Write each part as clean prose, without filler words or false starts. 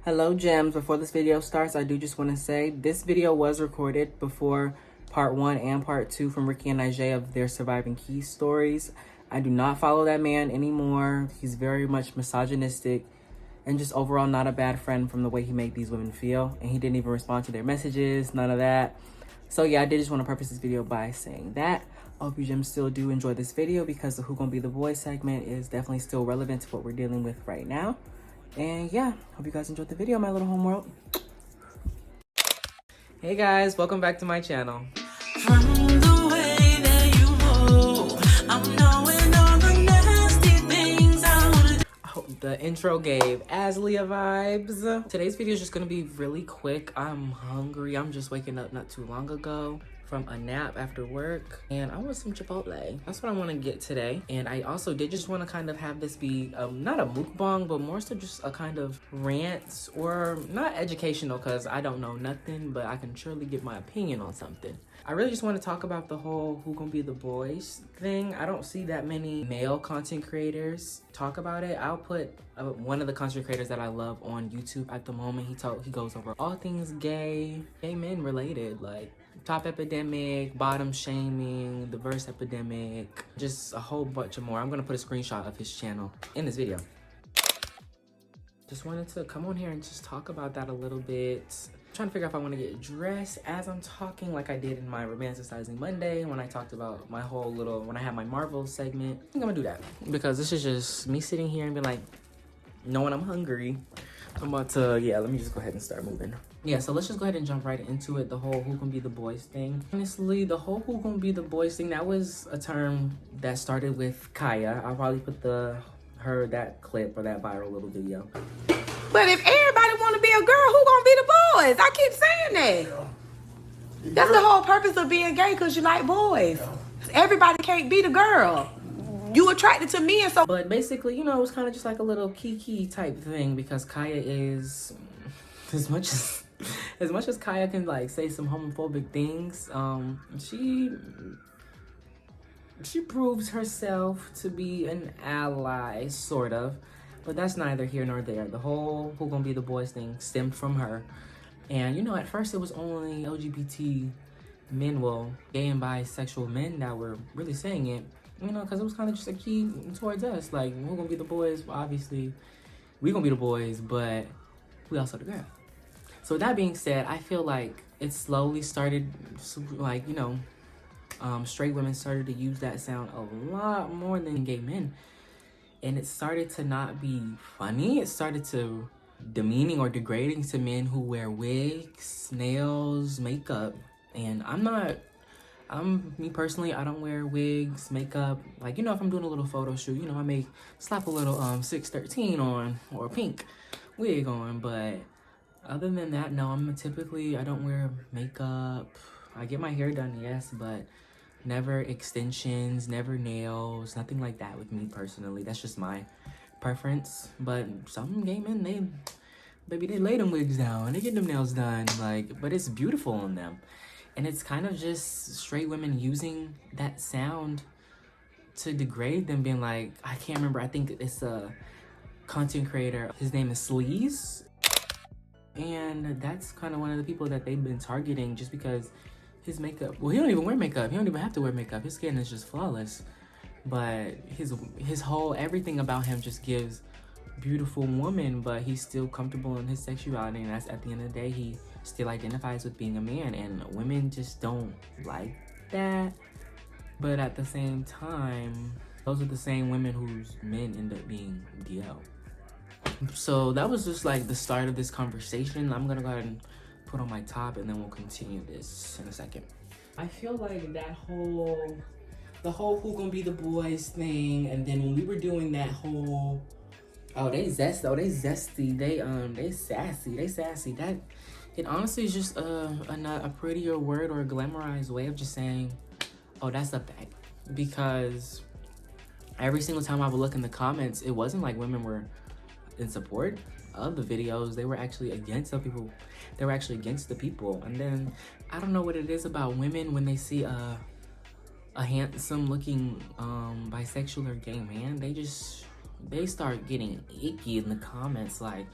Hello gems, before this video starts, I do just want to say this video was recorded before part 1 and part 2 from Rkky and Nijhea of their surviving key stories. I do not follow that man anymore. He's very much misogynistic and just overall not a bad friend from the way he made these women feel. And he didn't even respond to their messages, none of that. So yeah, I did just want to preface this video by saying that. I hope you gems still do enjoy this video because the Who Gonna Be the Boy segment is definitely still relevant to what we're dealing with right now. And yeah, hope you guys enjoyed the video, my little homeworld. Hey guys, welcome back to my channel. From the way that you move, I'm knowing all the nasty things I wanna do. Oh, the intro gave Aslia vibes. Today's video is just gonna be really quick. I'm hungry. I'm just waking up not too long ago from a nap after work, and I want some Chipotle. That's what I want to get today. And I also did just want to kind of have this be not a mukbang, but more so just a kind of rant, or not educational because I don't know nothing, but I can surely give my opinion on something. I really just want to talk about the whole Who Gonna Be the Boys thing. I don't see that many male content creators talk about it. I'll put one of the content creators that I love on YouTube at the moment. He goes over all things gay men related, like top epidemic, bottom shaming, the verse epidemic, just a whole bunch of more. I'm gonna put a screenshot of his channel in this video. Just wanted to come on here and just talk about that a little bit. I'm trying to figure out if I want to get dressed as I'm talking, like I did in my Romanticizing Monday when I talked about my whole little, when I had my Marvel segment. I think I'm gonna do that because this is just me sitting here and be like, knowing I'm hungry. I'm about to, yeah, let me just go ahead and start moving. Yeah, so let's just go ahead and jump right into it. The whole Who Gonna Be the Boys thing. Honestly, the whole Who Gonna Be the Boys thing, that was a term that started with Kaya. I'll probably put that clip or that viral little video. But if everybody want to be a girl, who gonna be the boys? I keep saying that. That's the whole purpose of being gay, because you like boys. Everybody can't be the girl. You attracted to men, so. But basically, you know, it was kind of just like a little kiki type thing because Kaya is, as much as Kaya can like say some homophobic things, she proves herself to be an ally, sort of. But that's neither here nor there. The whole Who Gonna Be the Boys thing stemmed from her. And you know, at first it was only LGBT men, well, gay and bisexual men that were really saying it. You know, because it was kind of just a key towards us. Like, we're going to be the boys. Obviously, we're going to be the boys, but we also the girl. So with that being said, I feel like it slowly started, like, you know, straight women started to use that sound a lot more than gay men. And it started to not be funny. It started to demeaning or degrading to men who wear wigs, nails, makeup. And me personally, I don't wear wigs, makeup. Like, you know, if I'm doing a little photo shoot, you know, I may slap a little 613 on or a pink wig on. But other than that, no, I don't wear makeup. I get my hair done, yes, but never extensions, never nails, nothing like that with me personally. That's just my preference. But some gay men, they lay them wigs down, they get them nails done, like, but it's beautiful on them. And it's kind of just straight women using that sound to degrade them, being like, I can't remember, I think it's a content creator, his name is Sleaze. And that's kind of one of the people that they've been targeting just because his makeup, well, he don't even wear makeup. He don't even have to wear makeup. His skin is just flawless. But his whole, everything about him just gives beautiful woman, but he's still comfortable in his sexuality. And that's, at the end of the day, he still identifies with being a man, and women just don't like that. But at the same time, those are the same women whose men end up being DL. So that was just like the start of this conversation. I'm gonna go ahead and put on my top and then we'll continue this in a second. I feel like the whole Who Gonna Be the Boys thing, and then when we were doing that whole, they zesty, they sassy, that it honestly is just a prettier word or a glamorized way of just saying, oh, that's a fact. Because every single time I would look in the comments, it wasn't like women were in support of the videos. They were actually against some people. They were actually against the people. And then I don't know what it is about women when they see a handsome looking bisexual or gay man, they start getting icky in the comments, like,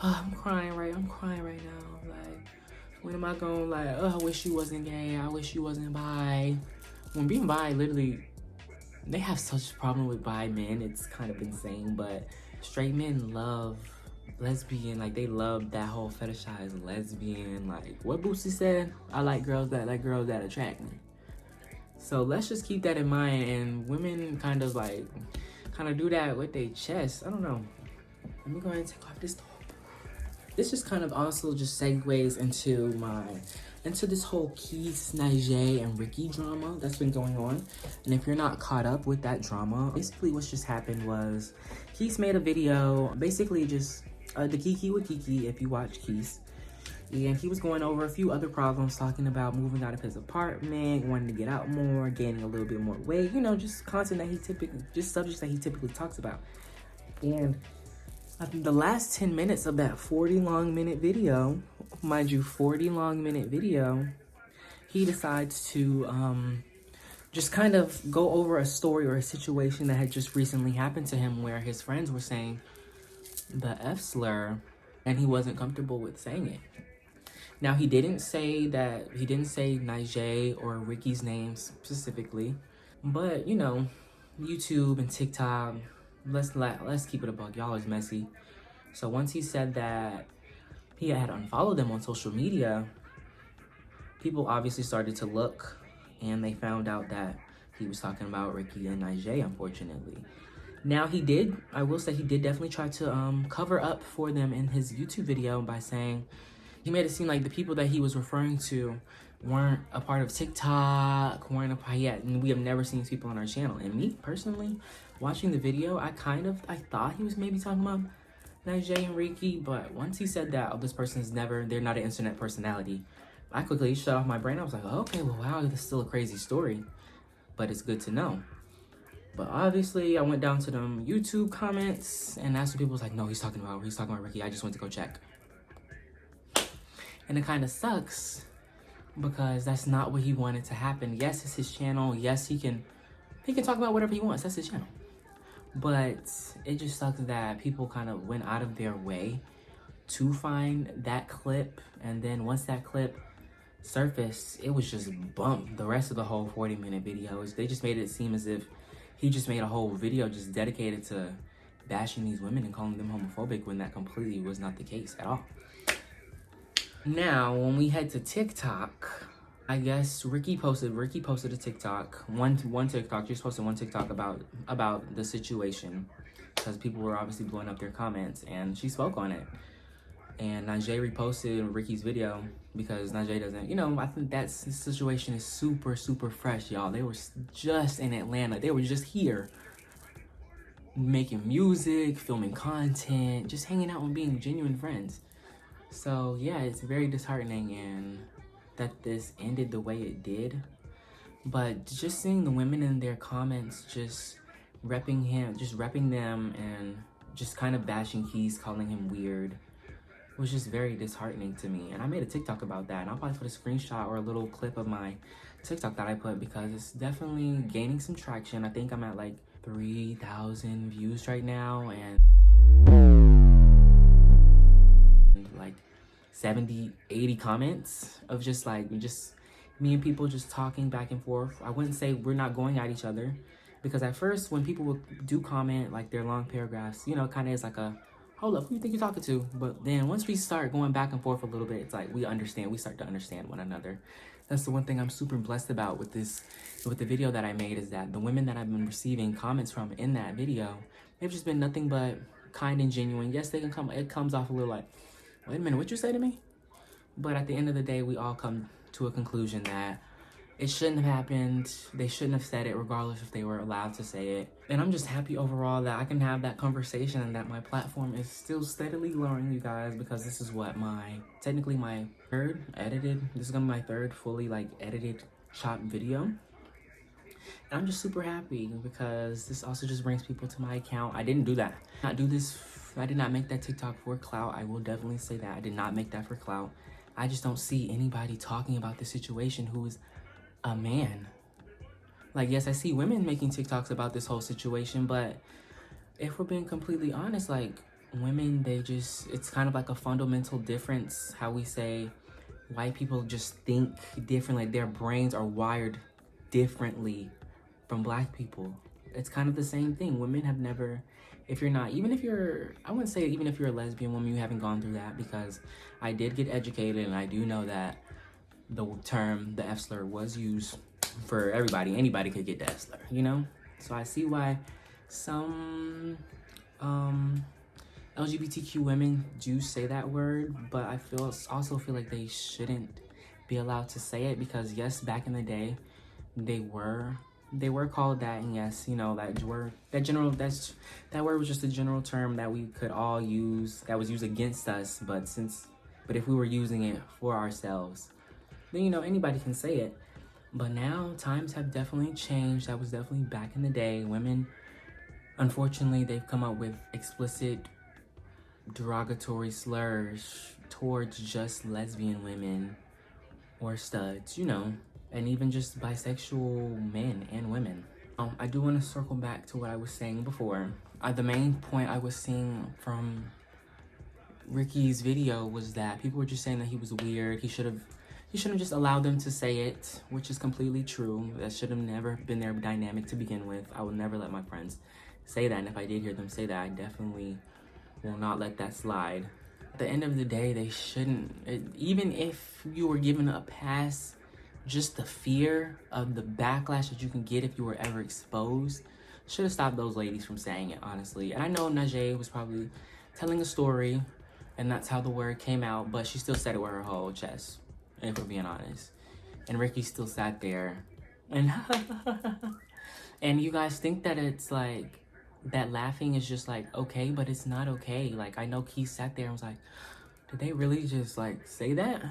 I'm crying right now. Like, when am I going, like, I wish you wasn't gay. I wish you wasn't bi. When being bi, literally, they have such a problem with bi men. It's kind of insane, but straight men love lesbian. Like, they love that whole fetishized lesbian. Like, what Boosie said? I like girls that attract me. So let's just keep that in mind. And women kind of do that with their chest. I don't know. Let me go ahead and take off this top. This just kind of also just segues into this whole Keith, Nijhea, and Rkky drama that's been going on. And if you're not caught up with that drama, basically what's just happened was Keith made a video, basically just the Kiki with Kiki, if you watch Keith. And he was going over a few other problems, talking about moving out of his apartment, wanting to get out more, gaining a little bit more weight, you know, just content that just subjects that he typically talks about. And I think the last 10 minutes of that 40-long-minute video, mind you, 40-long-minute video, he decides to just kind of go over a story or a situation that had just recently happened to him where his friends were saying the F slur and he wasn't comfortable with saying it. Now, he didn't say Nijhea or Rkky's name specifically, but, you know, YouTube and TikTok, let's keep it a buck. Y'all is messy. So once he said that he had unfollowed them on social media, people obviously started to look, and they found out that he was talking about Rkky and Nijhea, unfortunately. Now, I will say he did definitely try to cover up for them in his YouTube video by saying, he made it seem like the people that he was referring to weren't a part of TikTok, and we have never seen these people on our channel. And me, personally, watching the video, I thought he was maybe talking about Nijhea and Rkky, but once he said that, this person's they're not an internet personality, I quickly shut off my brain. I was like, okay, well, wow, this is still a crazy story, but it's good to know. But obviously, I went down to them YouTube comments, and that's when people was like, no, he's talking about Rkky. I just went to go check. And it kind of sucks because that's not what he wanted to happen. Yes, it's his channel. Yes, he can talk about whatever he wants. That's his channel. But it just sucks that people kind of went out of their way to find that clip. And then once that clip surfaced, it was just bumped. The rest of the whole 40-minute video, they just made it seem as if he just made a whole video just dedicated to bashing these women and calling them homophobic, when that completely was not the case at all. Now, when we head to TikTok, I guess Rkky posted a TikTok, one TikTok. She just posted one TikTok about the situation because people were obviously blowing up their comments, and she spoke on it. And Nijhea reposted Rkky's video because Nijhea doesn't, you know, I think that situation is super, super fresh, y'all. They were just in Atlanta. They were just here making music, filming content, just hanging out and being genuine friends. So yeah, it's very disheartening and that this ended the way it did. But just seeing the women in their comments just repping them and just kind of bashing Keith, calling him weird, was just very disheartening to me. And I made a TikTok about that, and I'll probably put a screenshot or a little clip of my TikTok that I put because it's definitely gaining some traction. I think I'm at like 3,000 views right now, and like 70, 80 comments of just me and people just talking back and forth. I wouldn't say we're not going at each other, because at first when people do comment like their long paragraphs, you know, it kind of is like a, hold up, who you think you're talking to? But then once we start going back and forth a little bit, it's like we start to understand one another. That's the one thing I'm super blessed about with the video that I made, is that the women that I've been receiving comments from in that video, they've just been nothing but kind and genuine. Yes, it comes off a little like, wait a minute, what you say to me? But at the end of the day, we all come to a conclusion that it shouldn't have happened. They shouldn't have said it, regardless if they were allowed to say it. And I'm just happy overall that I can have that conversation and that my platform is still steadily growing, you guys, because this is what technically my third edited, this is gonna be my third fully edited, chopped video. And I'm just super happy because this also just brings people to my account. I didn't do that. I did not make that TikTok for clout. I will definitely say that. I did not make that for clout. I just don't see anybody talking about the situation who is a man. Like, yes, I see women making TikToks about this whole situation, but if we're being completely honest, like, women, it's kind of like a fundamental difference how we say white people just think differently. Like their brains are wired differently from black people. It's kind of the same thing. Women have never, if you're not, even if you're, I wouldn't say even if you're a lesbian woman, you haven't gone through that, because I did get educated and I do know that the term, the F slur, was used for everybody. Anybody could get the F slur, you know? So I see why some LGBTQ women do say that word, but I also feel like they shouldn't be allowed to say it, because yes, back in the day, they were called that, and yes, you know, that word was just a general term that we could all use, that was used against us, but if we were using it for ourselves, then, you know, anybody can say it. But now times have definitely changed. That was definitely back in the day. Women, unfortunately, they've come up with explicit derogatory slurs towards just lesbian women or studs, you know, and even just bisexual men and women. I do want to circle back to what I was saying before. The main point I was seeing from Rkky's video was that people were just saying that he was weird. He shouldn't just allow them to say it, which is completely true. That should have never been their dynamic to begin with. I would never let my friends say that, and if I did hear them say that, I definitely will not let that slide. At the end of the day, they shouldn't, even if you were given a pass, just the fear of the backlash that you can get if you were ever exposed should have stopped those ladies from saying it, honestly. And I know Nijhea was probably telling a story, and that's how the word came out, but she still said it with her whole chest, if we're being honest. And Rkky still sat there and and you guys think that it's like, that laughing is just like okay, but it's not okay. Like, I know Keith sat there and was like, did they really just like say that?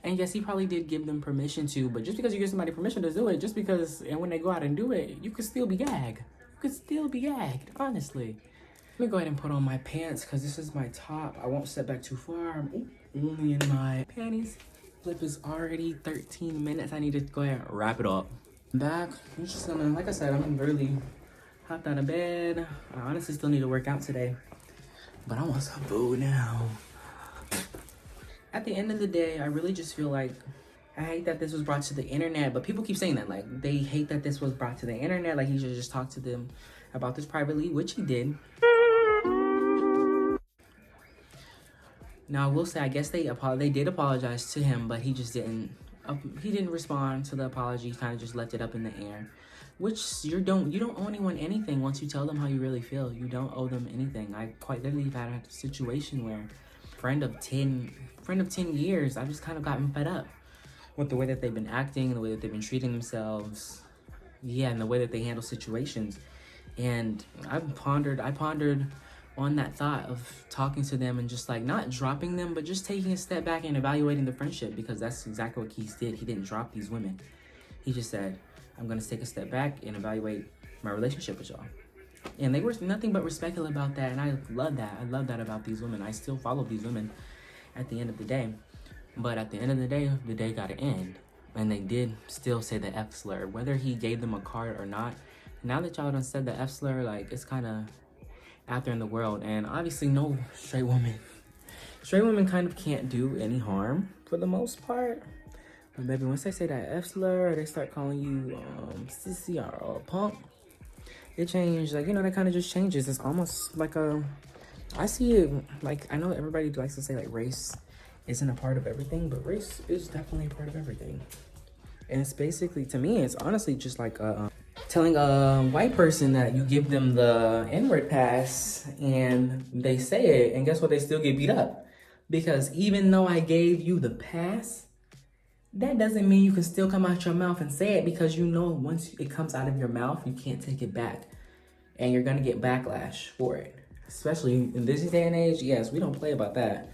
And yes, he probably did give them permission to, but just because you give somebody permission to do it, just because, and when they go out and do it, you could still be gagged. You could still be gagged, honestly. Let me go ahead and put on my pants, because this is my top. I won't step back too far. I'm only in my panties. Clip is already 13 minutes. I need to go ahead and wrap it up. Back. I'm just gonna, like I said, I'm really hopped out of bed. I honestly still need to work out today, but I want some food now. At the end of the day, I really just feel like, I hate that this was brought to the internet, but people keep saying that, like, they hate that this was brought to the internet, like he should just talk to them about this privately, which he did. Now, I will say, I guess they did apologize to him, but he just didn't respond to the apology. He kind of just left it up in the air, which you don't owe anyone anything once you tell them how you really feel. You don't owe them anything. I quite literally had a situation where friend of 10 years, I just kind of gotten fed up with the way that they've been acting, the way that they've been treating themselves, yeah, and the way that they handle situations. And I pondered on that thought of talking to them and just like not dropping them, but just taking a step back and evaluating the friendship, because that's exactly what Keith did. He didn't drop these women. He just said, I'm gonna take a step back and evaluate my relationship with y'all. And they were nothing but respectful about that, and I love that. I love that about these women. I still follow these women at the end of the day. But at the end of the day got to end. And they did still say the F slur, whether he gave them a card or not. Now that y'all done said the F slur, like, it's kind of out there in the world. And obviously no straight women kind of can't do any harm for the most part. But baby, once they say that F slur, or they start calling you sissy or punk, it changed. Like, you know, that kind of just changes. It's almost like I see it, like, I know everybody likes to say like race isn't a part of everything, but race is definitely a part of everything. And it's basically, to me, it's honestly just like telling a white person that you give them the N-word pass and they say it, and guess what? They still get beat up. Because even though I gave you the pass, that doesn't mean you can still come out your mouth and say it, because you know once it comes out of your mouth, you can't take it back. And you're gonna get backlash for it. Especially in this day and age, yes, we don't play about that.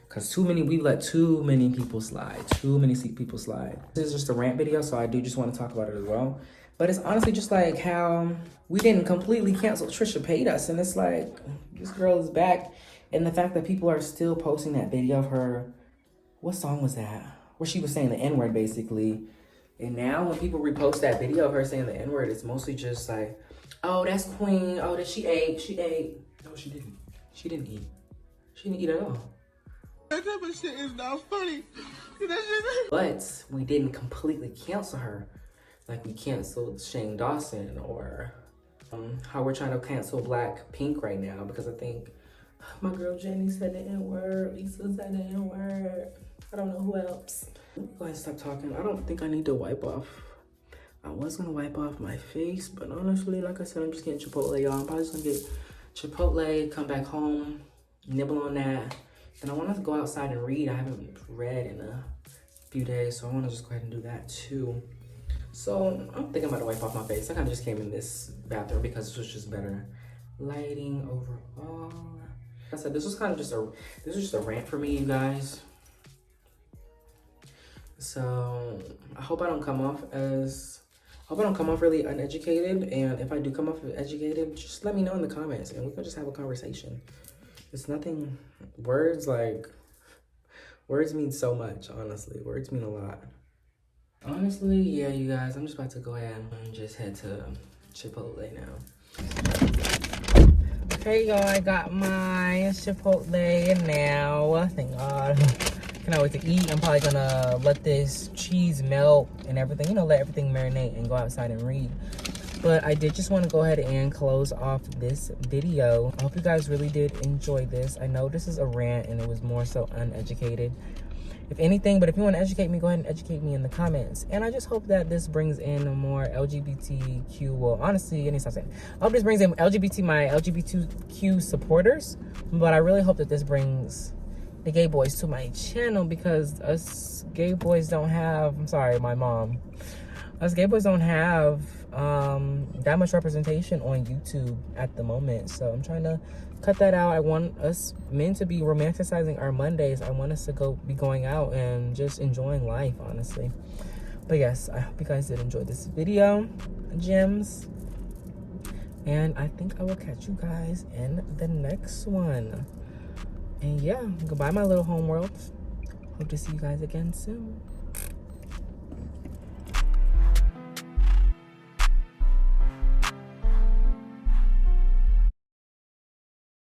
Because we let too many people slide. Too many people slide. This is just a rant video, so I do just want to talk about it as well. But it's honestly just like how we didn't completely cancel Trisha Paytas. And it's like, this girl is back. And the fact that people are still posting that video of her, what song was that? Where she was saying the N-word, basically. And now when people repost that video of her saying the N-word, it's mostly just like, oh, that's Queen. Oh, that she ate. No, she didn't. She didn't eat. She didn't eat at all. That type of shit is not funny. But we didn't completely cancel her. Like we canceled Shane Dawson, or how we're trying to cancel Blackpink right now because I think my girl Jenny said the N-word, Lisa said the N-word. I don't know who else. Let me go ahead and stop talking. I don't think I need to wipe off. I was gonna wipe off my face, but honestly, like I said, I'm just getting Chipotle, y'all. I'm probably just gonna get Chipotle, come back home, nibble on that. And I want to go outside and read. I haven't read in a few days, so I want to just go ahead and do that too. So I'm thinking I'm about to wipe off my face. I kind of just came in this bathroom because it was just better lighting overall. Like I said, this was just a rant for me, you guys. So I hope I don't come off really uneducated. And if I do come off educated, just let me know in the comments and we can just have a conversation. It's nothing, words mean so much, honestly. Words mean a lot. Honestly, yeah, you guys, I'm just about to go ahead and just head to Chipotle now. Okay, y'all, I got my Chipotle now. Thank God. Cannot wait to eat. I'm probably gonna let this cheese melt and everything, you know, let everything marinate and go outside and read. But I did just want to go ahead and close off this video. I hope you guys really did enjoy this. I know this is a rant and it was more so uneducated, if anything. But if you want to educate me, go ahead and educate me in the comments. And I just hope that this brings in more LGBTQ, well, honestly, I need to stop saying. I hope this brings in my LGBTQ supporters. But I really hope that this brings the gay boys to my channel, because us gay boys don't have, I'm sorry, my mom. Us gay boys don't have that much representation on YouTube at the moment. So I'm trying to cut that out. I want us men to be romanticizing our Mondays. I want us to be going out and just enjoying life, honestly. But yes, I hope you guys did enjoy this video, gems. And I think I will catch you guys in the next one. And yeah, goodbye, my little homeworld. Hope to see you guys again soon.